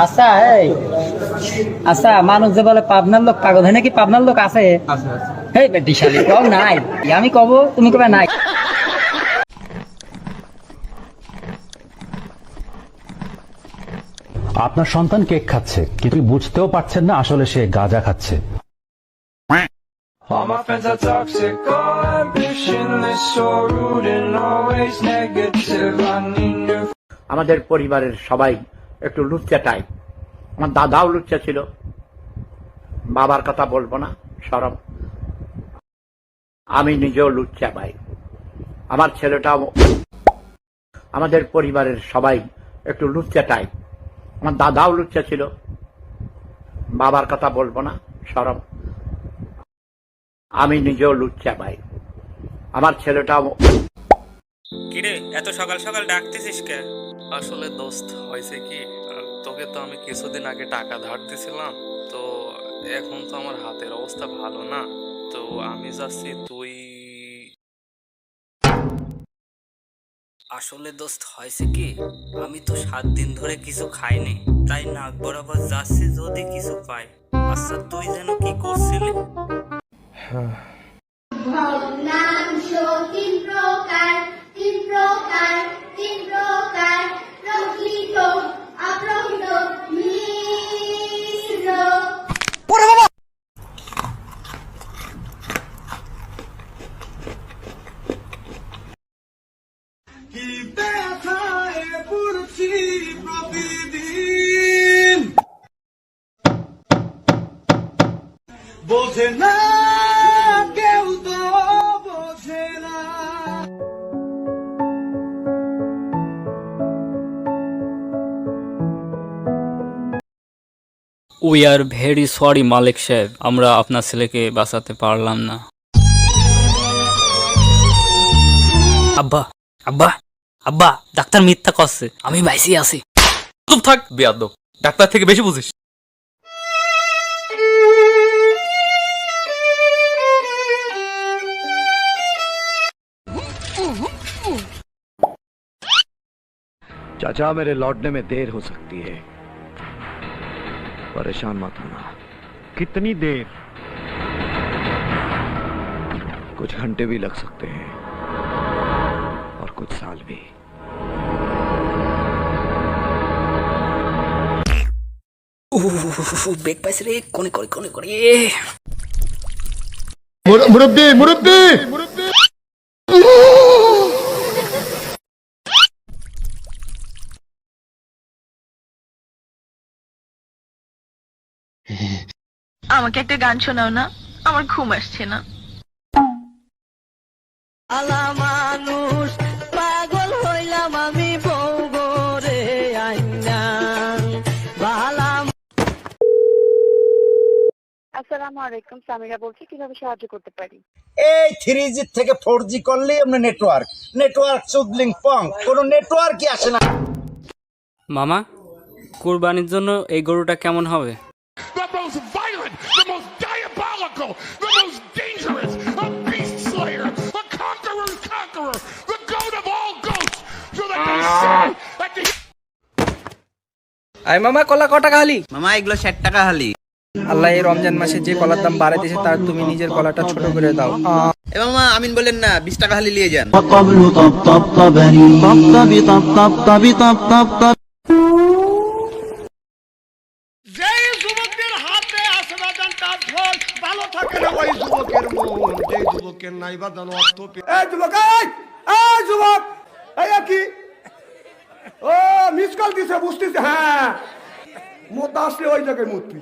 আচ্ছা এই আচ্ছা, মানুষ যে বলে পাবনার লোক পাগল হয় নাকি? পাবনার লোক আছে? হেই বেটি শালি, কও নাই। আমি কব, তুমি কবে নাই। আপনার সন্তান কেক খাচ্ছে, কিন্তু বুঝতেও পারছেন না আসলে সে গাঁজা খাচ্ছে। All my friends are toxic, all ambitionless, so rude and always negative. I need new. আমাদের পরিবারের সবাই একটু লুচ্চা টাইপ। আমার দাদাও লুচ্চা ছিল, বাবার কথা বলবো না, শরম। আমি নিজেও লুচ্চা ভাই, আমার ছেলেটাও। আমাদের পরিবারের সবাই একটু লুচ্চা টাইপ। আমার দাদাও লুচ্চা ছিল, বাবার কথা বলবো না, শরম। আমি নিজেও লুচ্চা ভাই, আমার ছেলেটাও। কিরে, এত সকাল সকাল ডাকতেছিস কে? আসলে দোস্ত হয়েছে কি, তোকে তো আমি কিছুদিন আগে টাকা ধার দিছিলাম, তো এখন তো আমার হাতের অবস্থা ভালো না, তো আমি যাচ্ছি তুই। আসলে দোস্ত হয়েছে কি, আমি তো 7 দিন ধরে কিছু খাইনি, তাই নাক বরাবর যাচ্ছি যদি কিছু পাই। আচ্ছা তুই যেন কি করছিলি? ভগ্নাংশ তিন প্রকার, তিন প্রকার, তিন প্রকার, প্রকৃত অপ্রকৃত মিশ্র। কি ব্যথায় পড়ছি প্রতিদিন, বোঝে না কেউ, তো বোঝে না। উই আর ভেরি সরি মালিক সাহেব, আমরা আপনার ছেলেকে বাঁচাতে পারলাম না। আব্বা, আব্বা, আব্বা, ডাক্তার মিথ্যা করছে, আমি বাইসি আছি। চুপ থাক বেয়াদব, ডাক্তার থেকে বেশি বুঝিস। चाचा मेरे लौटने में देर हो सकती है, परेशान मत होना। कितनी देर? कुछ घंटे भी लग सकते हैं और कुछ साल भी। বেগ পাইছে রে, কোনে করে কোনে করে। মুরব্বি মুরব্বি, আমাকে একটা গান শোনাও না, আমার ঘুম আসছে না। আলা মানুষ পাগল হইলাম আমি বউ গরে আইনা বালা। আসসালামু আলাইকুম, সামিরা বলছি, কিভাবে সাহায্য করতে পারি? এই 3G থেকে 4G করলেই আমরা নেটওয়ার্ক চুদলিং পং, কোনো নেটওয়ার্কই আসে না। মামা, কুরবানির জন্য এই গরুটা কেমন হবে? The most violent, the most diabolical, the most dangerous, a beast slayer, a conqueror's conqueror, the goat of all goats, so that they say at the... I মামা, কলা ক টাকা হালি? মামা এগুলো 60 টাকা হালি। আল্লাহ এই রমজান মাসে যে কলার দাম বাড়াই দিয়েছে, তার তুমি নিজের কলাটা ছোট করে দাও। এ মামা আমিন বলেন না, 20 টাকা হালি নিয়ে যান। যেই যুবকদের হাতে আসে বাদানটা ফল, ভালো থাকে না ওই যুবকের মন, যেই যুবকের নাই বাদান অর্থ। এই যুবক, এই যুবক, এই কি ও মিস কল দিছে, বুঝতেছে? হ্যাঁ, মত আসলে ওই জায়গায় মুতবি।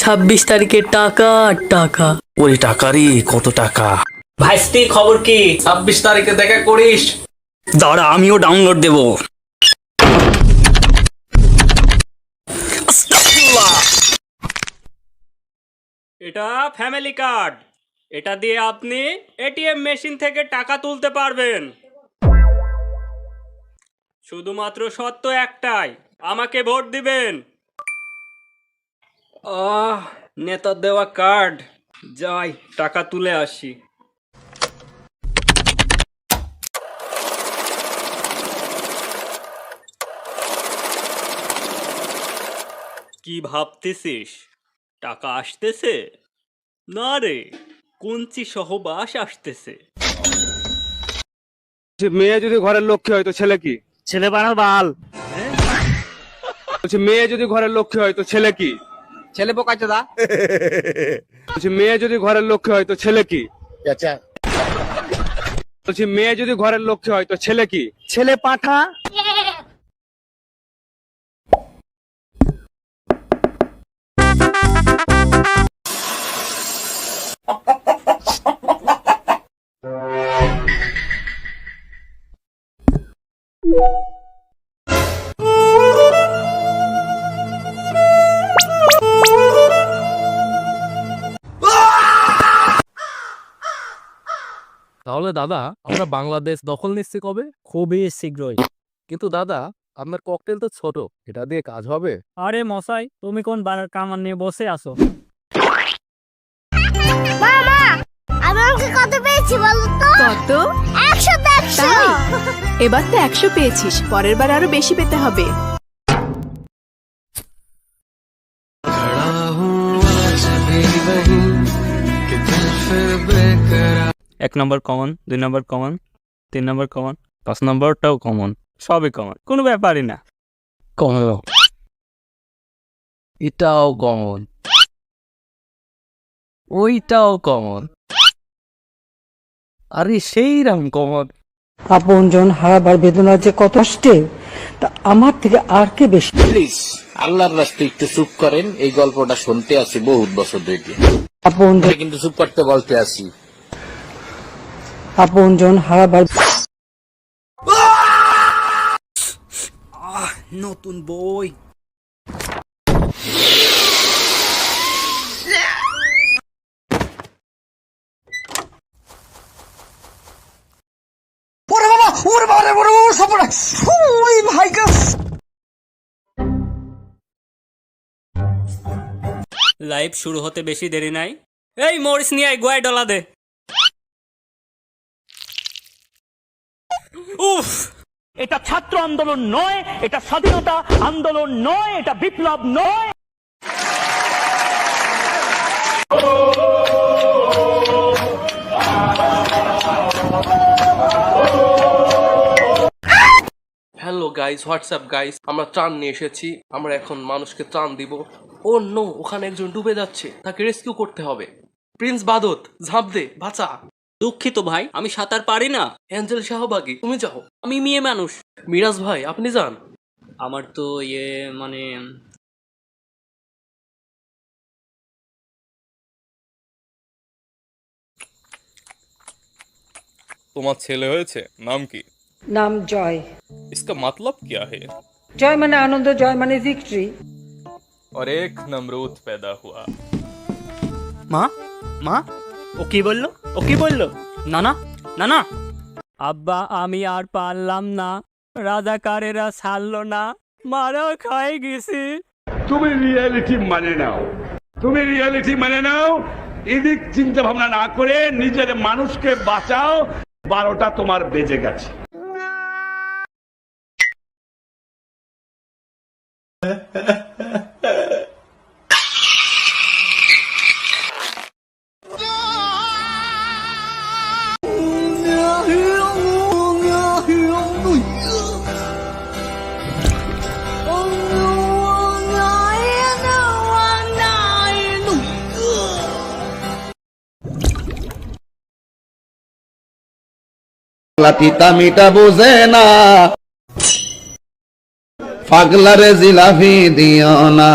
26 তারিখে টাকা আর টাকা। ওই টাকারই কত টাকা? ভাইস্তি খবর কি? 26 তারিখে দেখা করিস। দাঁড়া আমিও ডাউনলোড দেব। এটা ফ্যামিলি কার্ড, এটা দিয়ে আপনি এটিএম মেশিন থেকে টাকা তুলতে পারবেন। শুধুমাত্র শর্ত একটাই, আমাকে ভোট দিবেন। নেতার দেওয়া কার্ড, যাই টাকা তুলে আসি। কি ভাবতেছিস টাকা আসতেছে? না রে, কুঞ্চি সহবাস আসতেছে। মেয়ে যদি ঘরের লক্ষ্মী হয় তো ছেলে কি? ছেলে বানার বাল। মেয়ে যদি ঘরের লক্ষ্মী হয় তো ছেলে কি? ছেলে বোকা চোদা। মেয়ে যদি ঘরের লক্ষ্মী হয় তো ছেলে কি? মেয়ে যদি ঘরের লক্ষ্মী হয় তো ছেলে কি? ছেলে পাঠা। তাহলে দাদা আমরা বাংলাদেশ দখল নিচ্ছি কবে? খুবই শীঘ্রই। কিন্তু দাদা আপনার ককটেল তো ছোট, এটা দিয়ে কাজ হবে? আরে মশাই, তুমি কোন কামান নিয়ে বসে আছো? মামা, আমি অঙ্কে কত পেয়েছি বলো তো? কত? 100 এবার তো 100 পেয়েছিস, পরের বার আরো বেশি পেতে হবে। 1 নম্বর কমন, 2 নম্বর কমন, 3 নম্বর কমন, 5 নম্বরটাও কমন, সবই কমন, কোনো ব্যাপারই না। কমন, এটাও কমন, ওইটাও কমন, আরে সেই রকম কমন। আপনজন হারাবার বেদনা যে কত কষ্টে, তা আমার থেকে আর কে বেশি। প্লিজ আল্লাহর রাস্তে একটু চুপ করেন, এই গল্পটা শুনতে আসি বহুত বছর ধরে, আপনজন কিন্তু চুপ করতে বলতে আসি। আপনজন হারাবার। নতুন বই। লাইভ শুরু হতে বেশি দেরি নাই। এই মরিস নিয়ে আয়, গোয়ায় ডলা দে। উফ, এটা ছাত্র আন্দোলন নয়, এটা স্বাধীনতা আন্দোলন নয়, এটা বিপ্লব নয়। হ্যালো গাইস, হোয়াটসঅ্যাপ গাইস, আমরা ত্রাণ নিয়ে এসেছি। আমরা এখন মানুষকে ত্রাণ দিব। ও নো, ওখানে একজন ডুবে যাচ্ছে, তাকে রেস্কিউ করতে হবে। প্রিন্স বাদত, ঝাঁপ দে, বাঁচা। দুঃখিত ভাই, আমি সাঁতার পারি না। অ্যাঞ্জেল শাহবাগী, তুমি যাও। আমি মেয়ে মানুষ। মিরাজ ভাই, আপনি যান। আমার তো মানে তোমার ছেলে হয়েছে, নাম কি? নাম জয়। इसका मतलब क्या है? জয় মানে আনন্দ, জয় মানে ভিক্টরি। और एक नमरूद पैदा हुआ। মা, মা, ও কি বললো? ও কি বললো? নানা, নানা। আব্বা, আমি আর পারলাম না, রাজাকারেরা ছাড়লো না, মারা খাই গেছি। তুমি রিয়েলিটি মানে নাও, তুমি রিয়েলিটি মানে নাও। এদিক চিন্তা ভাবনা না করে নিজের মানুষকে বাঁচাও। 12টা তোমার বেজে গেছে। তিতা মিটা বোঝে না, পাগলারে জিলাপি দিও না।